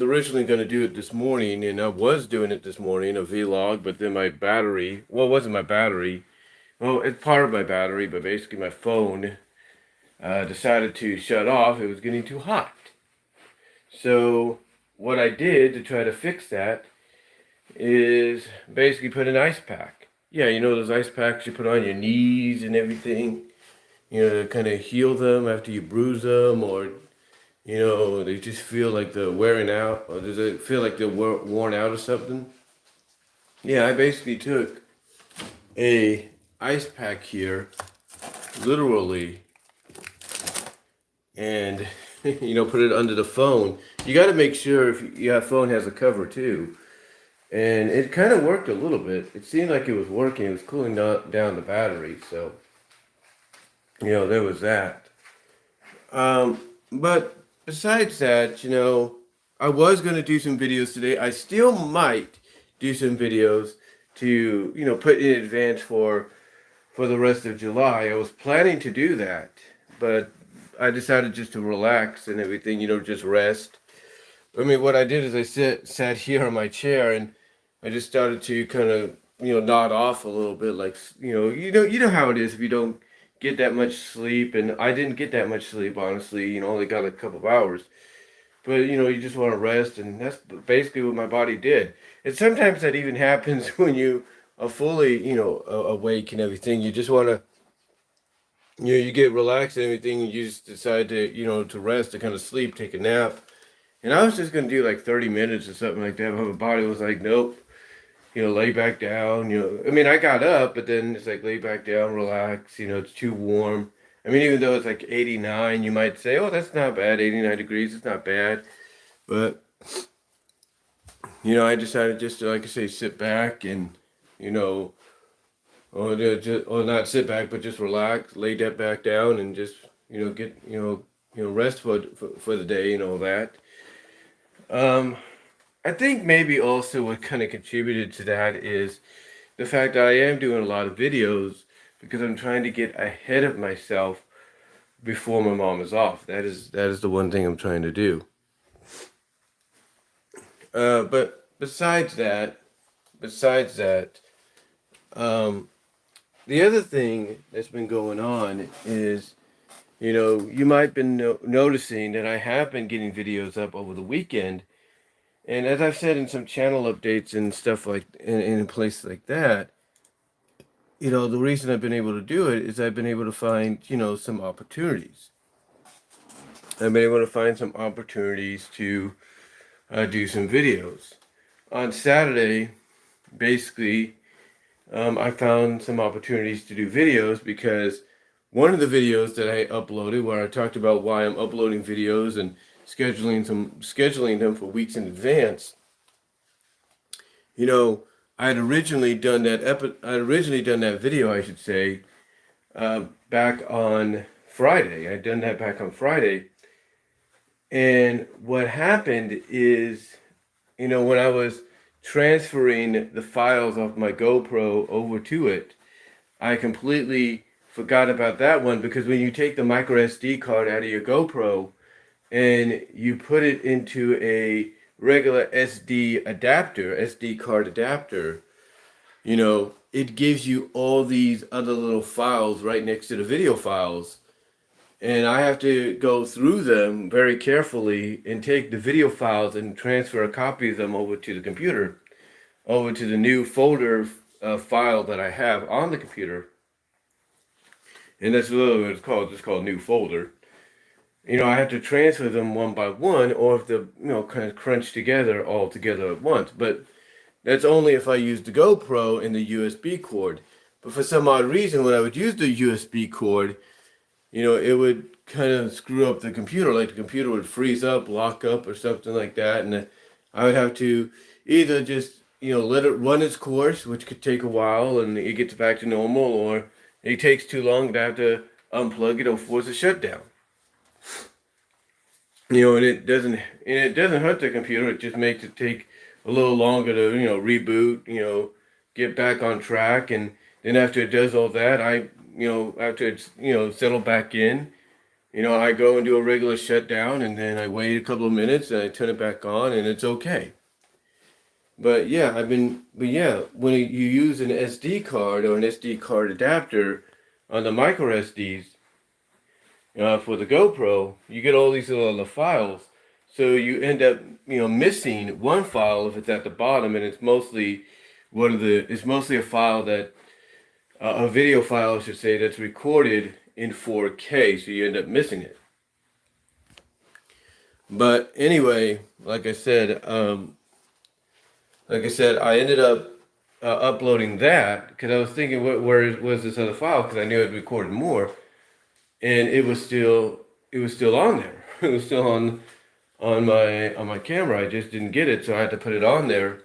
originally going to do it this morning, and I was doing it this morning, a vlog, but then my battery, well, it wasn't my battery. Well, it's part of my battery, but basically my phone decided to shut off. It was getting too hot. So what I did to try to fix that is basically put an ice pack. Yeah, you know those ice packs you put on your knees and everything, to kind of heal them after you bruise them, or they just feel like they're wearing out, or does it feel like they're worn out or something? Yeah, I basically took a ice pack here, literally, and put it under the phone. You got to make sure if your phone has a cover too. And it kind of worked a little bit. It seemed like it was working. It was cooling down the battery. So, there was that. But besides that, I was going to do some videos today. I still might do some videos to, put in advance for the rest of July. I was planning to do that, but I decided just to relax and everything, just rest. I mean, what I did is I sat here on my chair and I just started to kind of, nod off a little bit, like, you know how it is if you don't get that much sleep, and I didn't get that much sleep, honestly. Only got a couple of hours. But you just want to rest, and that's basically what my body did. And sometimes that even happens when you are fully, awake and everything. You just want to, you get relaxed and everything, and you just decide to, to rest, to kind of sleep, take a nap. And I was just gonna do like 30 minutes or something like that, but my body was like, nope, lay back down. I mean, I got up, but then it's like lay back down, relax. It's too warm. I mean, even though it's like 89, you might say, oh, that's not bad. 89 degrees, it's not bad. But I decided just to, like I say, sit back and, or not sit back, but just relax, lay that back down, and just, get, rest for the day and all that. Um, I think maybe also what kind of contributed to that is the fact that I am doing a lot of videos because I'm trying to get ahead of myself before my mom is off. That is the one thing I'm trying to do. But besides that, um, the other thing that's been going on is, you might been noticing that I have been getting videos up over the weekend. And as I've said in some channel updates and stuff like in places like that, the reason I've been able to do it is I've been able to find, some opportunities. I've been able to find some opportunities to do some videos. On Saturday, basically, I found some opportunities to do videos because one of the videos that I uploaded, where I talked about why I'm uploading videos and scheduling them for weeks in advance, you know, I had originally done that video, I should say, back on Friday. I'd done that back on Friday, and what happened is, when I was transferring the files off my GoPro over to it, I completely forgot about that one because when you take the micro SD card out of your GoPro and you put it into a regular SD card adapter, it gives you all these other little files right next to the video files. And I have to go through them very carefully and take the video files and transfer a copy of them over to the computer, over to the new folder file that I have on the computer. And that's literally what it's called. It's called new folder. I have to transfer them one by one, or if they're, kind of crunched together all together at once. But that's only if I use the GoPro and the USB cord. But for some odd reason, when I would use the USB cord, it would kind of screw up the computer. Like the computer would freeze up, lock up, or something like that. And I would have to either just, let it run its course, which could take a while and it gets back to normal, or it takes too long to have to unplug it or force a shutdown. And it doesn't hurt the computer. It just makes it take a little longer to, reboot, get back on track. And then after it does all that, after it's, settled back in, I go and do a regular shutdown, and then I wait a couple of minutes and I turn it back on, and it's okay. But yeah, when you use an SD card or an SD card adapter on the micro SDs for the GoPro, you get all these little files. So you end up, missing one file if it's at the bottom, and it's mostly it's mostly a file that a video file, I should say, that's recorded in 4K. So you end up missing it. But anyway, I ended up uploading that because I was thinking, where was this other file? Because I knew I'd recorded more, and it was still on there. It was still on my camera. I just didn't get it, so I had to put it on there.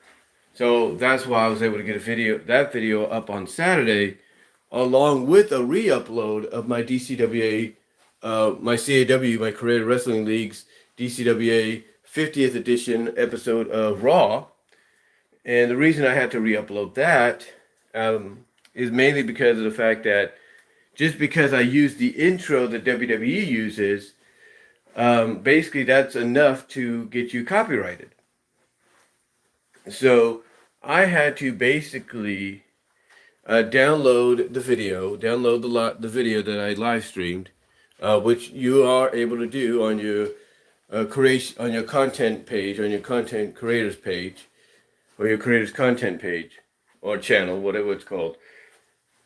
So that's why I was able to get that video up on Saturday, along with a re-upload of my DCWA, my CAW, my Creative Wrestling League's DCWA 50th edition episode of Raw. And the reason I had to re-upload that is mainly because of the fact that just because I used the intro that WWE uses, basically that's enough to get you copyrighted. So I had to basically download the video that I live streamed, which you are able to do on your on your content page, on your content creators page, or your creators content page or channel, whatever it's called.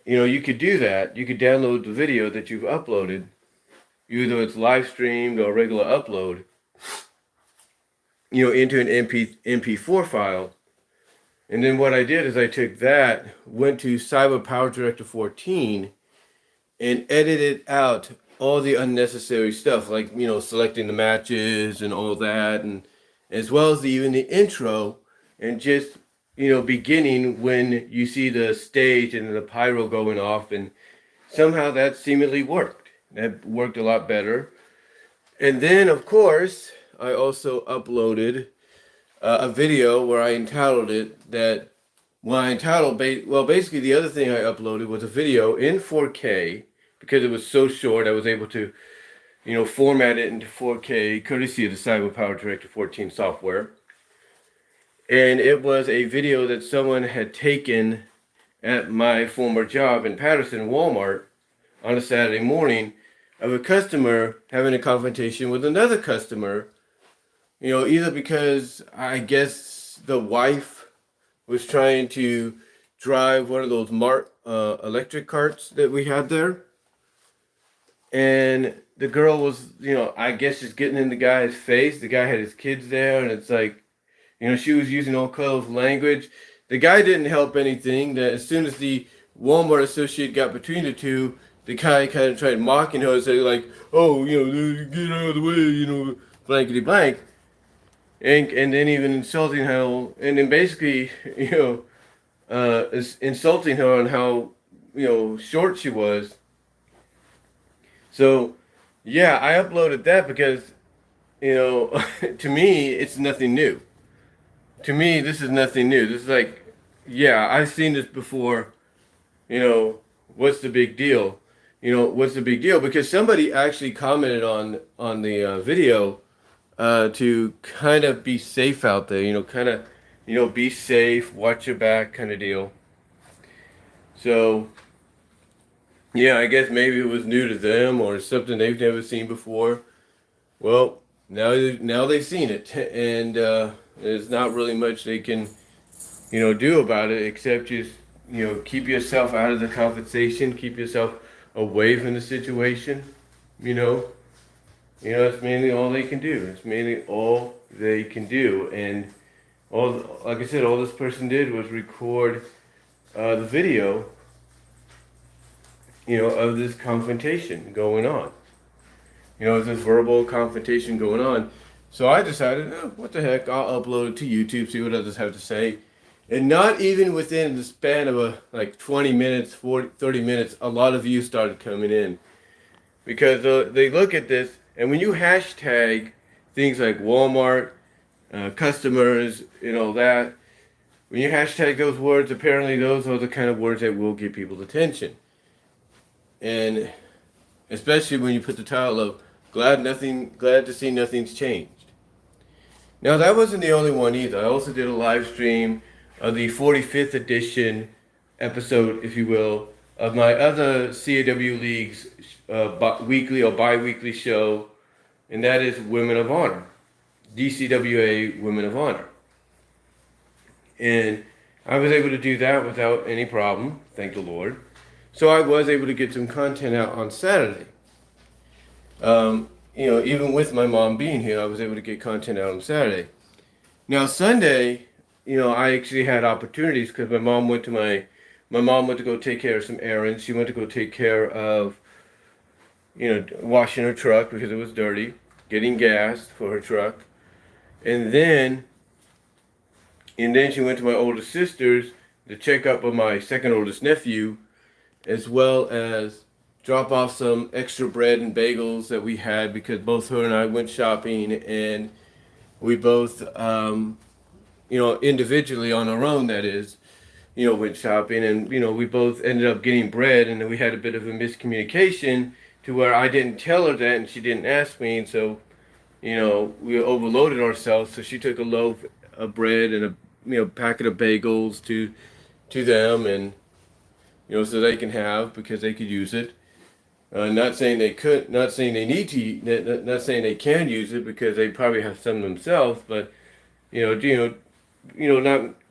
You could do that. You could download the video that you've uploaded, either it's live streamed or regular upload, into an MP4 file. And then what I did is I took that, went to Cyber Power Director 14, and edited out all the unnecessary stuff, like, selecting the matches and all that, and as well as even the intro, and just, beginning when you see the stage and the pyro going off, and somehow that seemingly worked. That worked a lot better. And then, of course, I also uploaded a video where I entitled it that, basically the other thing I uploaded was a video in 4K, because it was so short, I was able to, format it into 4K, courtesy of the Cyber Power Director 14 software. And it was a video that someone had taken at my former job in Patterson, Walmart, on a Saturday morning, of a customer having a confrontation with another customer, either because I guess the wife was trying to drive one of those Mart electric carts that we had there. And the girl was, I guess just getting in the guy's face. The guy had his kids there, and it's like, she was using all kinds of language. The guy didn't help anything. That as soon as the Walmart associate got between the two, the guy kind of tried mocking her and say like, "Oh, get out of the way, blankety blank," and then even insulting her, and then basically, insulting her on how, short she was. So, yeah, I uploaded that because, to me, it's nothing new. To me, this is nothing new. This is like, yeah, I've seen this before. What's the big deal? What's the big deal? Because somebody actually commented on the video to kind of be safe out there. Be safe, watch your back, kind of deal. So, yeah, I guess maybe it was new to them or something they've never seen before. Well, now they've seen it, and there's not really much they can, do about it except just, keep yourself out of the conversation, keep yourself away from the situation. It's mainly all they can do. It's mainly all they can do, and like I said, all this person did was record the video, of this confrontation going on. This verbal confrontation going on. So I decided, what the heck, I'll upload it to YouTube, see what others have to say. And not even within the span of 20 minutes, 30 minutes, a lot of views started coming in. Because they look at this, and when you hashtag things like Walmart, customers, that, when you hashtag those words, apparently those are the kind of words that will get people's attention. And especially when you put the title of Glad to see nothing's changed. Now that wasn't the only one either. I also did a live stream of the 45th edition episode, if you will, of my other CAW League's weekly or bi-weekly show, and that is Women of Honor, DCWA Women of Honor. And I was able to do that without any problem, thank the Lord. So I was able to get some content out on Saturday. Even with my mom being here, I was able to get content out on Saturday. Now Sunday, I actually had opportunities because my mom went to go take care of some errands. She went to go take care of, washing her truck because it was dirty, getting gas for her truck, and then she went to my oldest sister's to check up on my second oldest nephew, as well as drop off some extra bread and bagels that we had because both her and I went shopping, and we both, individually on our own, that is, went shopping, and, we both ended up getting bread, and then we had a bit of a miscommunication to where I didn't tell her that and she didn't ask me, and so, we overloaded ourselves, so she took a loaf of bread and a packet of bagels to them, and, so they can have, because they could use it. Not saying they could, not saying they need to, not saying they can use it because they probably have some themselves, but not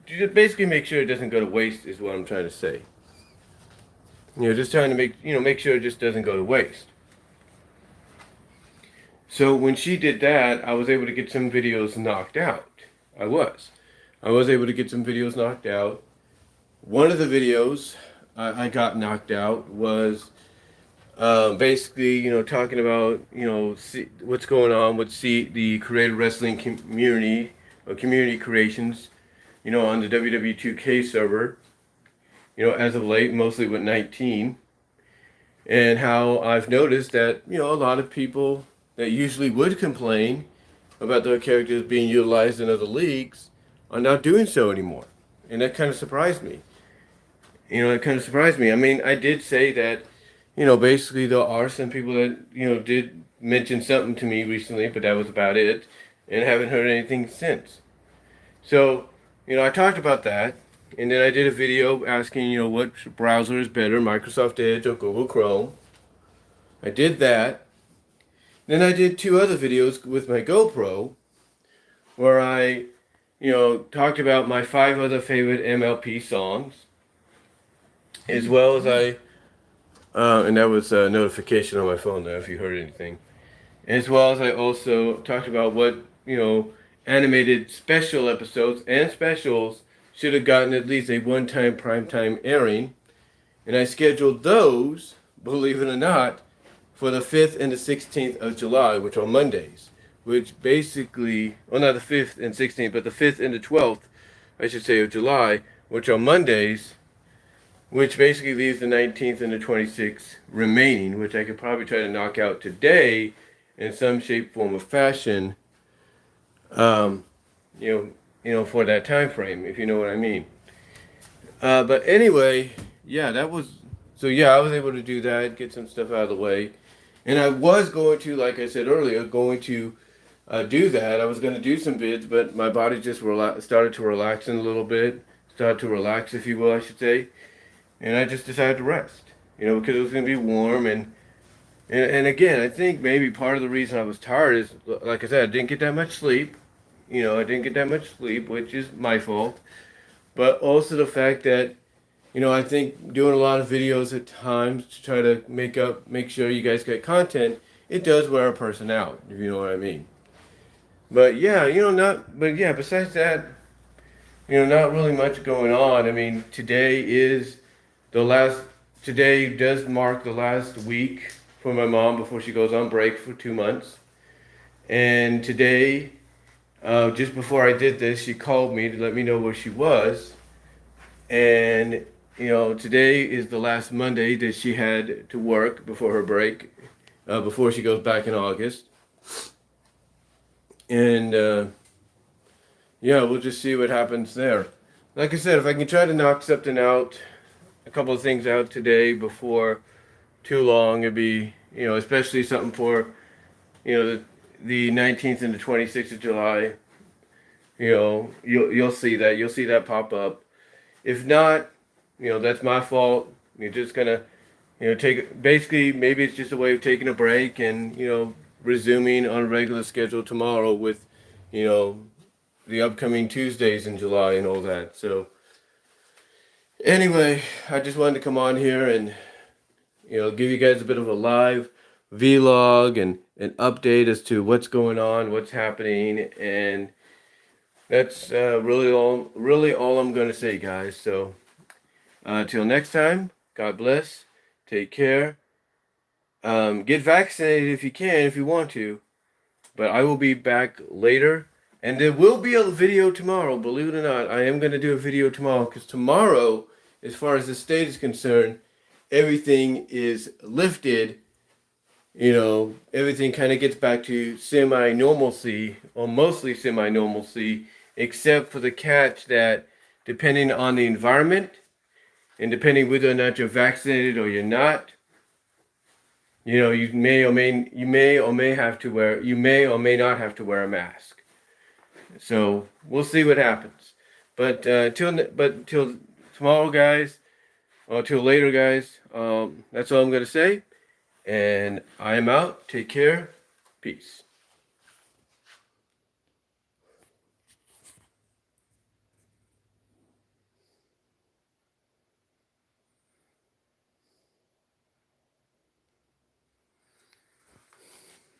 just basically make sure it doesn't go to waste is what I'm trying to say. Just trying to make sure it just doesn't go to waste. So when she did that, I was able to get some videos knocked out. I was able to get some videos knocked out. One of the videos I got knocked out was basically, talking about, what's going on with the creative wrestling community, or community creations, on the WW2K server, as of late, mostly with 19, and how I've noticed that, a lot of people that usually would complain about their characters being utilized in other leagues are not doing so anymore. And that kind of surprised me. I mean, I did say that, basically there are some people that, did mention something to me recently, but that was about it, and haven't heard anything since. So, I talked about that, and then I did a video asking, what browser is better, Microsoft Edge or Google Chrome. I did that. Then I did 2 other videos with my GoPro, where I, talked about my 5 other favorite MLP songs, as well as and that was a notification on my phone there if you heard anything. As well as I also talked about what, animated special episodes and specials should have gotten at least a one-time primetime airing. And I scheduled those, believe it or not, for the 5th and the 16th of July, which are Mondays. Which basically, well, not the 5th and 16th, but the 5th and the 12th, I should say, of July, which are Mondays, which basically leaves the 19th and the 26th remaining, which I could probably try to knock out today in some shape, form, or fashion, for that time frame, if you know what I mean. But anyway, I was able to do that, get some stuff out of the way. And I was going to, like I said earlier, do that. I was going to do some bids, but my body just started to relax in a little bit, if you will, I should say. And I just decided to rest, because it was going to be warm. And again, I think maybe part of the reason I was tired is, like I said, I didn't get that much sleep. Which is my fault. But also the fact that, I think doing a lot of videos at times to try to make sure you guys get content, it does wear a person out, if you know what I mean. But besides that, not really much going on. I mean, today does mark the last week for my mom before she goes on break for 2 months. And today, just before I did this, she called me to let me know where she was. And, today is the last Monday that she had to work before her break, before she goes back in August. And, we'll just see what happens there. Like I said, if I can try to knock something out, a couple of things out today before too long, it'd be, especially something for the 19th and the 26th of July, you'll see that pop up. If not, that's my fault. You're just gonna, take basically maybe it's just a way of taking a break and resuming on a regular schedule tomorrow with, you know, the upcoming Tuesdays in July and all that. So anyway, I just wanted to come on here and give you guys a bit of a live vlog and an update as to what's going on, what's happening, and that's really all I'm gonna say, guys. So till next time, God bless. Take care. Get vaccinated if you can, if you want to. But I will be back later. And there will be a video tomorrow, believe it or not. I am going to do a video tomorrow because tomorrow, as far as the state is concerned, everything is lifted. Everything kind of gets back to semi-normalcy, or mostly semi-normalcy, except for the catch that depending on the environment and depending whether or not you're vaccinated or you're not, you may or may not have to wear a mask. So we'll see what happens. But till tomorrow, guys, or till later, guys. That's all I'm gonna say. And I am out. Take care. Peace.